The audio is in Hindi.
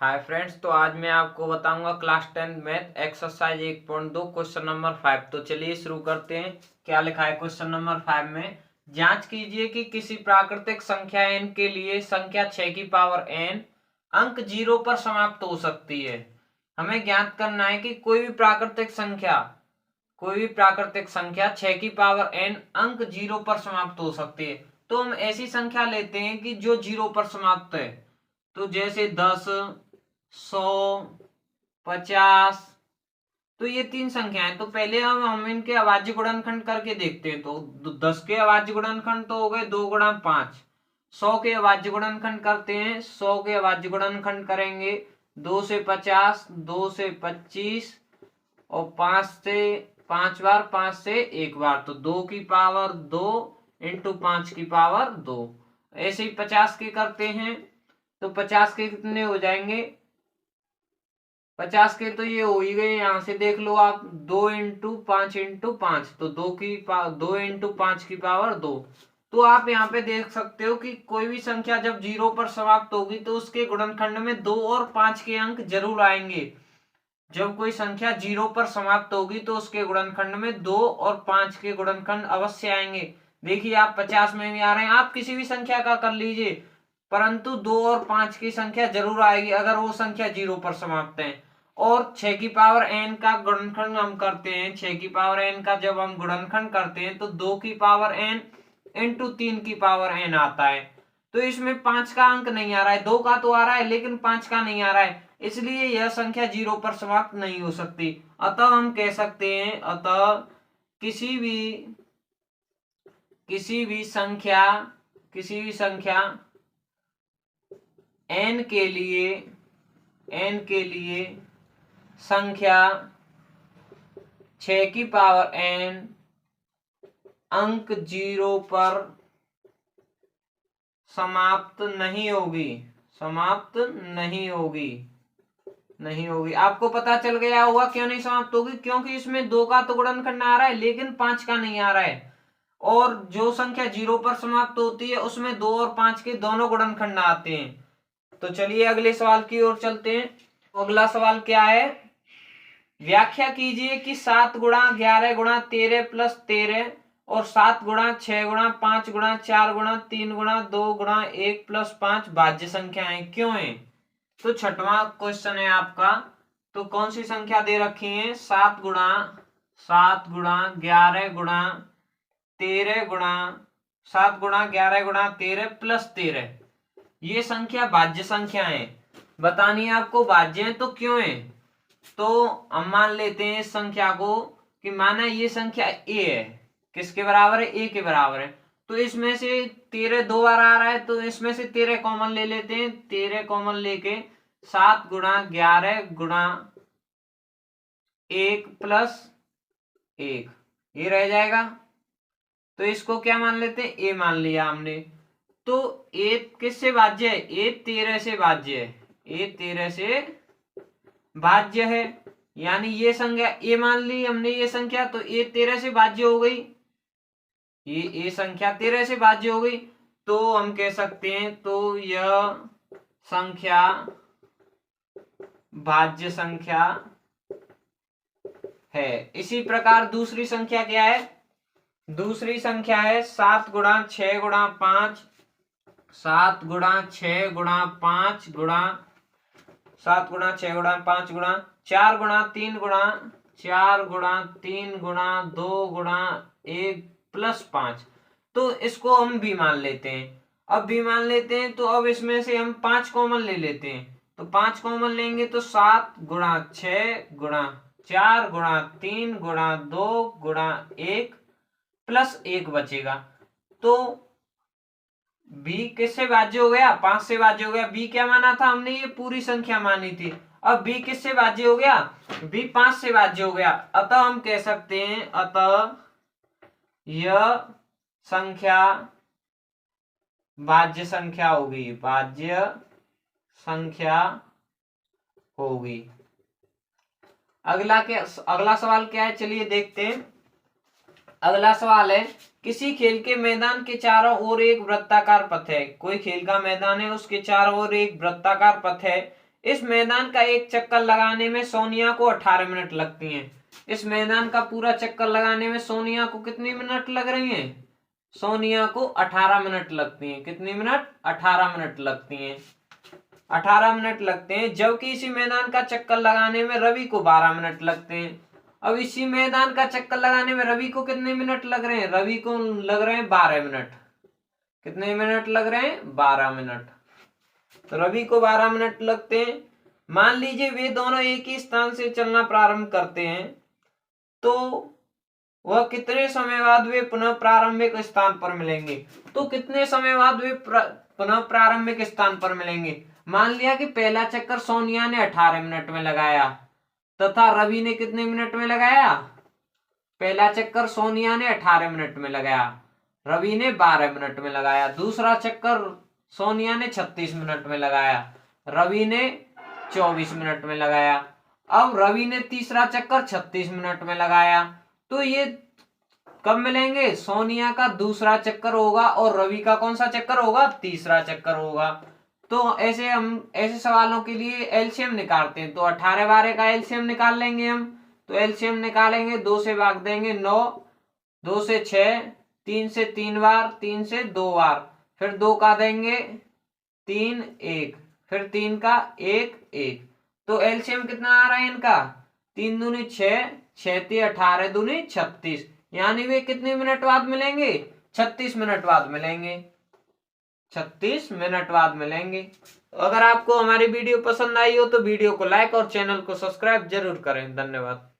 हाय फ्रेंड्स, तो आज मैं आपको बताऊंगा class 10 math exercise 1.2 question number 5। तो चलिए शुरू करते हैं। क्या लिखा है क्वेश्चन नंबर 5 में? जांच कीजिए कि किसी प्राकृतिक संख्या n के लिए संख्या 6 की पावर n अंक 0 पर समाप्त हो सकती है। हमें ज्ञात करना है कि कोई भी प्राकृतिक संख्या 6 की पावर n अंक 0 पर समाप्त हो सकती है। तो हम ऐसी संख्या लेते हैं कि जो 0 पर समाप्त है। तो जैसे 10, 100, 50। तो ये तीन संख्याएं। तो पहले हम इनके अभाज्य गुणनखंड करके देखते हैं। तो 10 के अभाज्य गुणनखंड तो हो गए 2 गुणा 5। 100 के अभाज्य गुणनखंड करते हैं। 100 के अभाज्य गुणनखंड करेंगे 2 से 50, 2 से 25 और 5 से 5 बार, 5 से एक बार। तो 2 की पावर 2 इंटू 5 की पावर 2। ऐसे ही 50 के करते हैं। तो 50 के कितने हो जाएंगे? 50 के तो ये हो ही गए। यहां से देख लो आप, 2 इंटू 5 तो 2 इंटू 5 की पावर 2। तो आप यहाँ पे देख सकते हो कि कोई भी संख्या जब 0 पर समाप्त होगी तो उसके गुणनखंड में 2 और 5 के अंक जरूर आएंगे। जब कोई संख्या 0 पर समाप्त होगी तो उसके गुणनखंड में 2 और 5 के गुणनखंड अवश्य आएंगे। देखिए, आप 50 में भी आ रहे हैं, आप किसी भी संख्या का कर लीजिए, परंतु 2 और 5 की संख्या जरूर आएगी अगर वो संख्या 0 पर समाप्त है। और 6 की पावर n का गुणनखंड हम करते हैं। 6 की पावर n का जब हम गुणनखंड करते हैं तो 2 की पावर n इंटू 3 की पावर n आता है। तो इसमें 5 का अंक नहीं आ रहा है, 2 का तो आ रहा है लेकिन 5 का नहीं आ रहा है, इसलिए यह संख्या 0 पर समाप्त नहीं हो सकती। अतः हम कह सकते हैं, अतः किसी भी संख्या n के लिए संख्या 6 की पावर n अंक 0 पर समाप्त नहीं होगी। आपको पता चल गया होगा क्यों नहीं समाप्त होगी? क्योंकि इसमें 2 का तो गुणनखंड आ रहा है लेकिन 5 का नहीं आ रहा है। और जो संख्या 0 पर समाप्त होती है उसमें 2 और 5 के दोनों गुणनखंड आते हैं। तो चलिए अगले सवाल की ओर चलते हैं। अगला सवाल क्या है? व्याख्या कीजिए कि 7 गुणा 11 गुणा 13 प्लस 13 और 7 गुणा 6 गुणा 5 गुणा 4 गुणा 3 गुणा 2 गुणा 1 प्लस 5 भाज्य संख्याएं क्यों है? तो छठवां क्वेश्चन है आपका। तो कौन सी संख्या दे रखी है? 7 गुणा 11 गुणा 13 गुणा 7 गुणा 11 गुणा 13 प्लस 13। ये संख्या भाज्य संख्या है। बतानी है आपको भाज्य है तो क्यों है? तो हम मान लेते हैं इस संख्या को कि माना ये संख्या a है। किसके बराबर है? a के बराबर है। तो इसमें से 13 दो बार आ रहा है तो इसमें से 13 कॉमन ले लेते हैं। 13 कॉमन लेके 7 गुणा 11 गुणा 1 प्लस 1 ये रह जाएगा। तो इसको क्या मान लेते हैं? a मान लिया हमने। तो a किससे भाज्य है? a 13 से भाज्य है। a 13 से भाज्य है, यानी ये संख्या a मान ली हमने ये संख्या, तो a 13 से भाज्य हो गई। ये a संख्या 13 से भाज्य हो गई। तो हम कह सकते हैं तो यह संख्या भाज्य संख्या है। इसी प्रकार दूसरी संख्या क्या है? दूसरी संख्या है 7 गुणा 6 गुणा 5 7 गुणा 6 गुणा 5 गुणा 7 गुणा 6 गुणा 5 गुणा 4 गुणा 3 गुणा 4 गुणा 3 गुणा 2 गुणा 1 प्लस 5। तो इसको हम भी मान लेते हैं। अब भी मान लेते हैं तो अब इसमें से हम 5 कॉमन ले लेते हैं। तो 5 कॉमन लेंगे तो 7 गुणा 6 गुणा 4 गुणा 3 गुणा 2 गुणा 1 प्लस 1 बचेगा। तो b किससे भाज्य हो गया? 5 से भाज्य हो गया। b क्या माना था हमने? ये पूरी संख्या मानी थी। अब b किससे भाज्य हो गया? b 5 से भाज्य हो गया। अतः हम कह सकते हैं, अतः यह संख्या भाज्य संख्या होगी। भाज्य संख्या होगी। अगला सवाल क्या है? चलिए देखते हैं। अगला सवाल है, किसी खेल के मैदान के चारों ओर एक वृत्ताकार पथ है। कोई खेल का मैदान है, उसके चारों ओर एक वृत्ताकार पथ है। इस मैदान का एक चक्कर लगाने में सोनिया को 18 मिनट लगती हैं। इस मैदान का पूरा चक्कर लगाने में सोनिया को कितनी मिनट लग रही हैं? सोनिया को 18 मिनट लगती हैं। कितनी मिनट? 18 मिनट लगती हैं। 18 मिनट लगते हैं। जबकि इसी मैदान का चक्कर लगाने में रवि को 12 मिनट लगते हैं। अब इसी मैदान का चक्कर लगाने में रवि को कितने मिनट लग रहे हैं? रवि को लग रहे हैं 12 मिनट। कितने मिनट लग रहे हैं? 12 मिनट। तो रवि को 12 मिनट लगते हैं। मान लीजिए वे दोनों एक ही स्थान से चलना प्रारंभ करते हैं, तो वह कितने समय बाद वे पुनः प्रारंभिक स्थान पर मिलेंगे? तो कितने समय बाद वे पुनः प्रारंभिक स्थान पर मिलेंगे? मान लिया कि पहला चक्कर सोनिया ने 18 मिनट में लगाया तथा रवि ने कितने मिनट में लगाया? पहला चक्कर सोनिया ने 18 मिनट में लगाया, रवि ने 12 मिनट में लगाया। दूसरा चक्कर सोनिया ने 36 मिनट में लगाया, रवि ने 24 मिनट में लगाया। अब रवि ने तीसरा चक्कर 36 मिनट में लगाया। तो ये कब मिलेंगे? सोनिया का दूसरा चक्कर होगा और रवि का कौन सा चक्कर होगा? तीसरा चक्कर होगा। तो ऐसे हम ऐसे सवालों के लिए एलसीएम निकालते हैं। तो 18 12 का एलसीएम निकाल लेंगे हम। तो एलसीएम निकालेंगे, 2 से भाग देंगे 9, 2 से 6, 3 से 3 बार, 3 से 2 बार, फिर 2 का देंगे 3 1, फिर 3 का 1 1। तो एलसीएम कितना आ रहा है इनका? 3 दूनी 6, 6 × 18 दूनी 36। यानी वे कितने मिनट बाद मिलेंगे? 36 मिनट बाद मिलेंगे। 36 मिनट बाद मिलेंगे। अगर आपको हमारी वीडियो पसंद आई हो तो वीडियो को लाइक और चैनल को सब्सक्राइब जरूर करें। धन्यवाद।